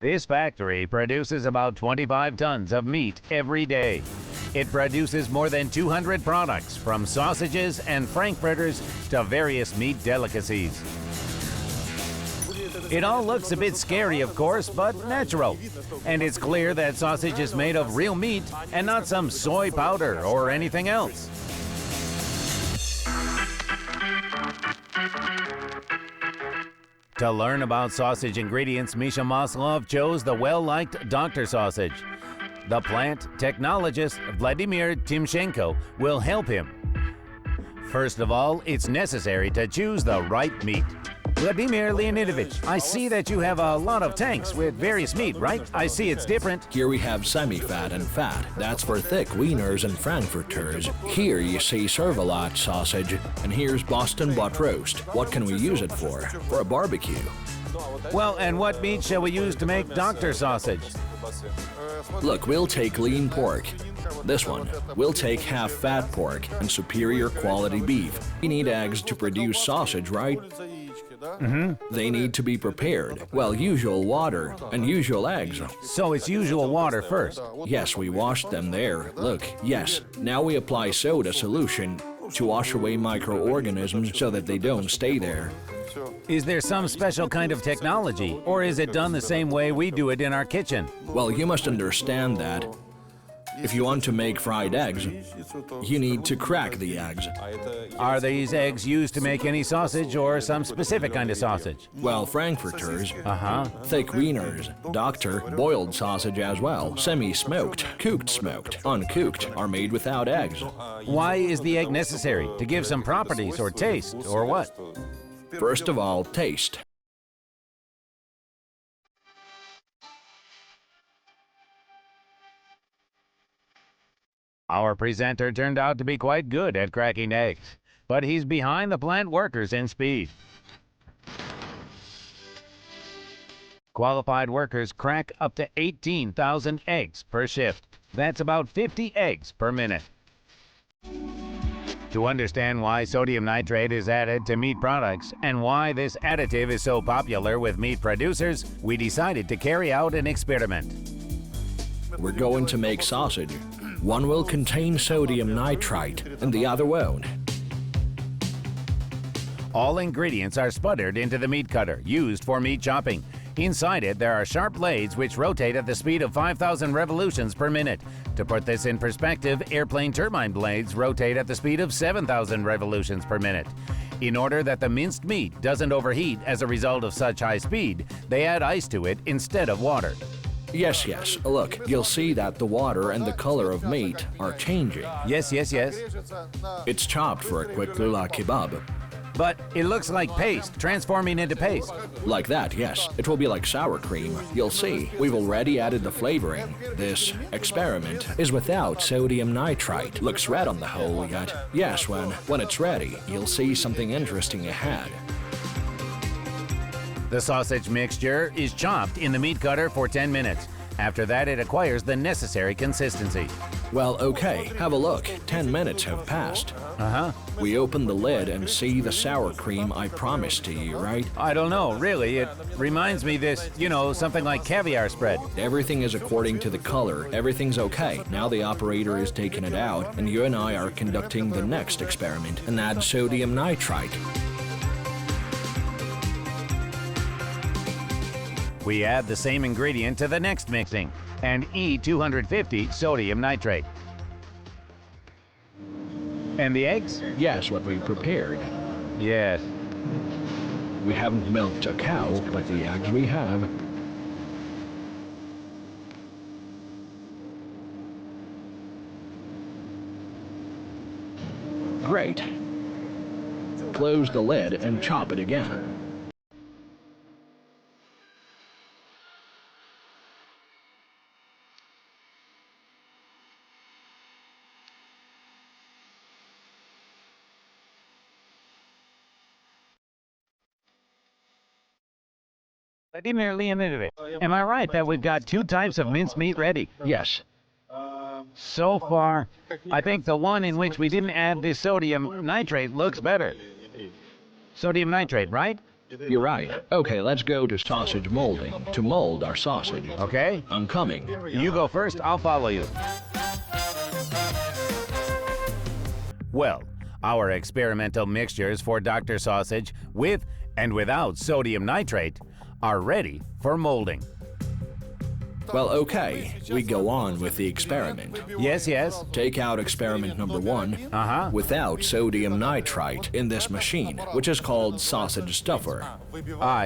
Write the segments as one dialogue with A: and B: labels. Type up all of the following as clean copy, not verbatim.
A: This factory produces about 25 tons of meat every day. It produces more than 200 products, from sausages and frankfurters to various meat delicacies. It all looks a bit scary, of course, but natural. And it's clear that sausage is made of real meat and not some soy powder or anything else. To learn about sausage ingredients, Misha Maslov chose the well-liked Dr. Sausage. The plant technologist Vladimir Timchenko will help him. First of all, it's necessary to choose the right meat. Vladimir Leonidovich, I see that you have a lot of tanks with various meat, right? I see it's different.
B: Here we have semi-fat and fat. That's for thick wieners and frankfurters. Here you see serve-a-lot sausage, and here's Boston butt roast. What can we use it for? For a barbecue.
A: Well, and what meat shall we use to make Dr. Sausage?
B: Look, we'll take lean pork. This one. We'll take half-fat pork and superior quality beef. We need eggs to produce sausage, right? They need to be prepared. Well, usual water and usual eggs.
A: So it's usual water first.
B: Yes, we washed them there. Look, yes. Now we apply soda solution to wash away microorganisms so that they don't stay there.
A: Is there some special kind of technology, or is it done the same way we do it in our kitchen?
B: Well, you must understand that if you want to make fried eggs, you need to crack the eggs.
A: Are these eggs used to make any sausage or some specific kind of sausage?
B: Well, frankfurters, thick wieners, Doctor, boiled sausage as well, semi-smoked, cooked smoked, uncooked, are made without eggs.
A: Why is the egg necessary? To give some properties or taste, or what?
B: First of all, taste.
A: Our presenter turned out to be quite good at cracking eggs, but he's behind the plant workers in speed. Qualified workers crack up to 18,000 eggs per shift. That's about 50 eggs per minute. To understand why sodium nitrate is added to meat products and why this additive is so popular with meat producers, we decided to carry out an experiment.
B: We're going to make sausage. One will contain sodium nitrite and the other won't.
A: All ingredients are sputtered into the meat cutter used for meat chopping. Inside it, there are sharp blades which rotate at the speed of 5,000 revolutions per minute. To put this in perspective, airplane turbine blades rotate at the speed of 7,000 revolutions per minute. In order that the minced meat doesn't overheat as a result of such high speed, they add ice to it instead of water.
B: Yes. Look, you'll see that the water and the color of meat are changing.
A: Yes.
B: It's chopped for a quick lula kebab.
A: But it looks like paste, transforming into paste.
B: Like that, yes. It will be like sour cream. You'll see. We've already added the flavoring. This experiment is without sodium nitrite. Looks red on the whole yet. Yes, when it's ready, you'll see something interesting ahead.
A: The sausage mixture is chopped in the meat cutter for 10 minutes. After that, it acquires the necessary consistency.
B: Well, okay, have a look. 10 minutes have passed. We open the lid and see the sour cream I promised to you, right?
A: I don't know, really. It reminds me this, something like caviar spread.
B: Everything is according to the color. Everything's okay. Now the operator is taking it out, and you and I are conducting the next experiment and add sodium nitrite.
A: We add the same ingredient to the next mixing, and E250 sodium nitrate. And the eggs?
B: Yes, what we prepared.
A: Yes.
B: We haven't milked a cow, but the eggs we have. Great. Close the lid and chop it again.
A: Vladimir Leonidovich, am I right that we've got two types of mincemeat ready?
B: Yes.
A: So far, I think the one in which we didn't add this sodium nitrate looks better. Sodium nitrate, right?
B: You're right. Okay, let's go to sausage molding to mold our sausage.
A: Okay?
B: I'm coming.
A: You go first, I'll follow you. Well, our experimental mixtures for Dr. Sausage with and without sodium nitrate are ready for molding.
B: Well, okay, we go on with the experiment.
A: Yes, yes.
B: Take out experiment number 1 without sodium nitrite in this machine, which is called sausage stuffer.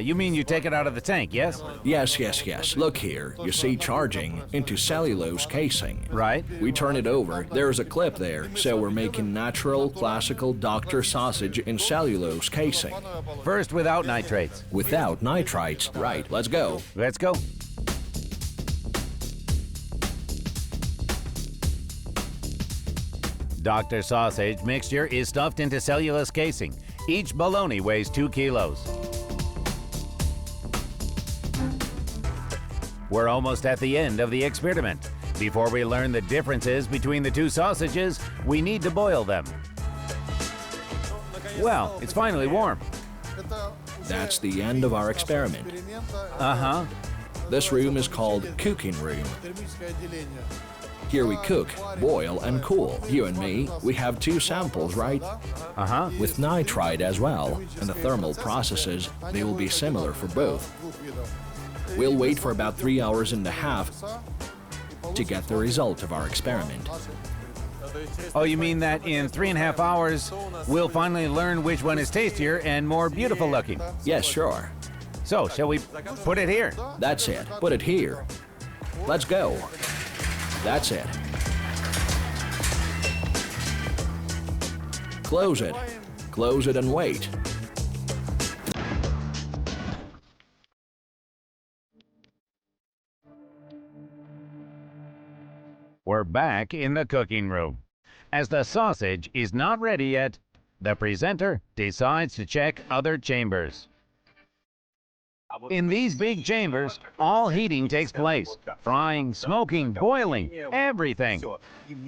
A: You mean you take it out of the tank, yes?
B: Yes. Look here, you see charging into cellulose casing.
A: Right.
B: We turn it over, there's a clip there, so we're making natural, classical Dr. Sausage in cellulose casing.
A: First without nitrates.
B: Without nitrites. Right, let's go.
A: Let's go. Dr. Sausage mixture is stuffed into cellulose casing. Each bologna weighs 2 kilos. We're almost at the end of the experiment. Before we learn the differences between the two sausages, we need to boil them. Well, it's finally warm.
B: That's the end of our experiment. This room is called cooking room. Here we cook, boil, and cool. You and me, we have 2 samples, right? With nitrite as well, and the thermal processes, they will be similar for both. We'll wait for about 3 hours and a half to get the result of our experiment.
A: Oh, you mean that in 3.5 hours, we'll finally learn which one is tastier and more beautiful looking?
B: Yes, sure.
A: So, shall we put it here?
B: That's it. Put it here. Let's go. That's it. Close it. Close it and wait.
A: We're back in the cooking room. As the sausage is not ready yet, the presenter decides to check other chambers. In these big chambers, all heating takes place. Frying, smoking, boiling, everything.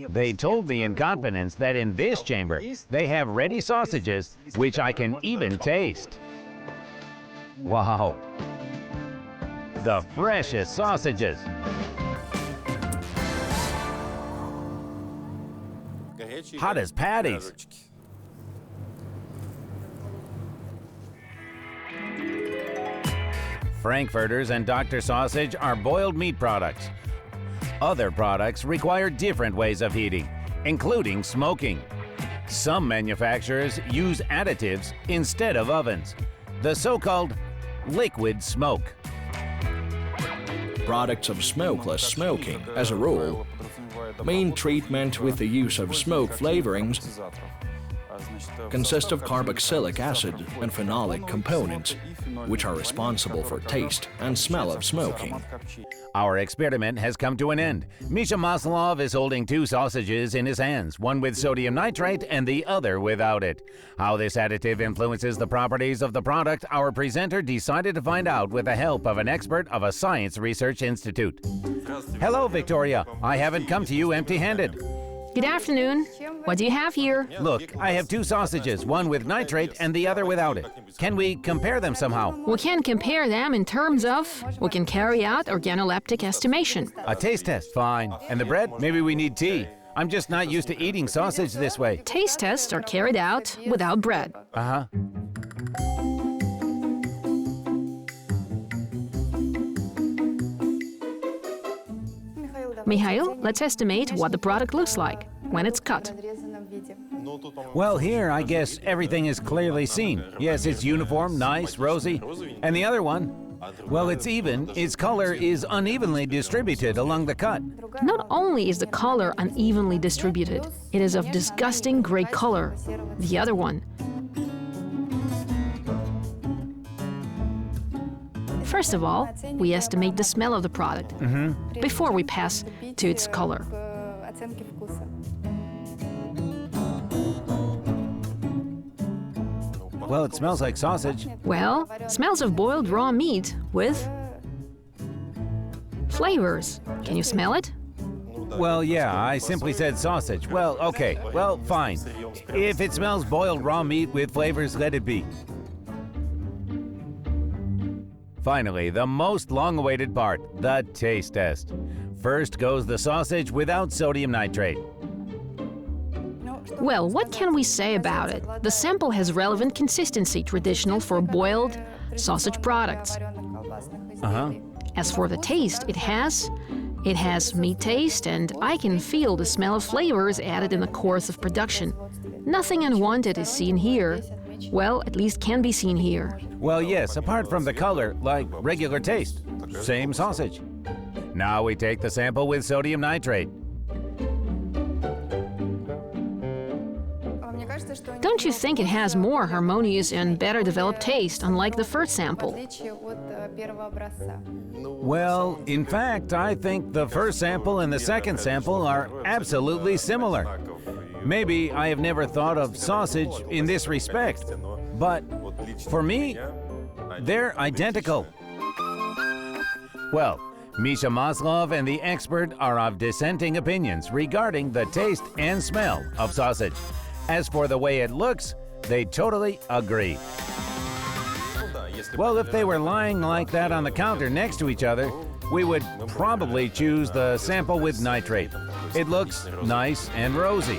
A: They told me in confidence that in this chamber, they have ready sausages, which I can even taste. Wow. The freshest sausages. Hot as patties. Frankfurters and Dr. Sausage are boiled meat products. Other products require different ways of heating, including smoking. Some manufacturers use additives instead of ovens, the so-called liquid smoke.
B: Products of smokeless smoking, as a rule, mean treatment with the use of smoke flavorings consist of carboxylic acid and phenolic components, which are responsible for taste and smell of smoking.
A: Our experiment has come to an end. Misha Maslov is holding 2 sausages in his hands, one with sodium nitrate and the other without it. How this additive influences the properties of the product, our presenter decided to find out with the help of an expert of a science research institute. Hello, Victoria. I haven't come to you empty-handed.
C: Good afternoon. What do you have here?
A: Look, I have 2 sausages, one with nitrate and the other without it. Can we compare them somehow?
C: We can compare them in terms of we can carry out organoleptic estimation.
A: A taste test, fine. And the bread? Maybe we need tea. I'm just not used to eating sausage this way.
C: Taste tests are carried out without bread. Mikhail, let's estimate what the product looks like when it's cut.
A: Well, here, I guess everything is clearly seen. Yes, it's uniform, nice, rosy. And the other one? Well, it's even. Its color is unevenly distributed along the cut.
C: Not only is the color unevenly distributed, it is of disgusting gray color. The other one. First of all, we estimate the smell of the product before we pass to its color.
A: Well, it smells like sausage.
C: Well, smells of boiled raw meat with flavors. Can you smell it?
A: Well, yeah, I simply said sausage. Well, okay. Well, fine. If it smells boiled raw meat with flavors, let it be. Finally, the most long-awaited part, the taste test. First goes the sausage without sodium nitrate.
C: Well, what can we say about it? The sample has relevant consistency, traditional for boiled sausage products. As for the taste, it has meat taste, and I can feel the smell of flavors added in the course of production. Nothing unwanted is seen here. Well, at least can be seen here.
A: Well, yes, apart from the color, like regular taste. Same sausage. Now we take the sample with sodium nitrate.
C: Don't you think it has more harmonious and better developed taste, unlike the first sample?
A: Well, in fact, I think the first sample and the second sample are absolutely similar. Maybe I have never thought of sausage in this respect, but for me, they're identical. Well, Misha Maslov and the expert are of dissenting opinions regarding the taste and smell of sausage. As for the way it looks, they totally agree. Well, if they were lying like that on the counter next to each other, we would probably choose the sample with nitrate. It looks nice and rosy.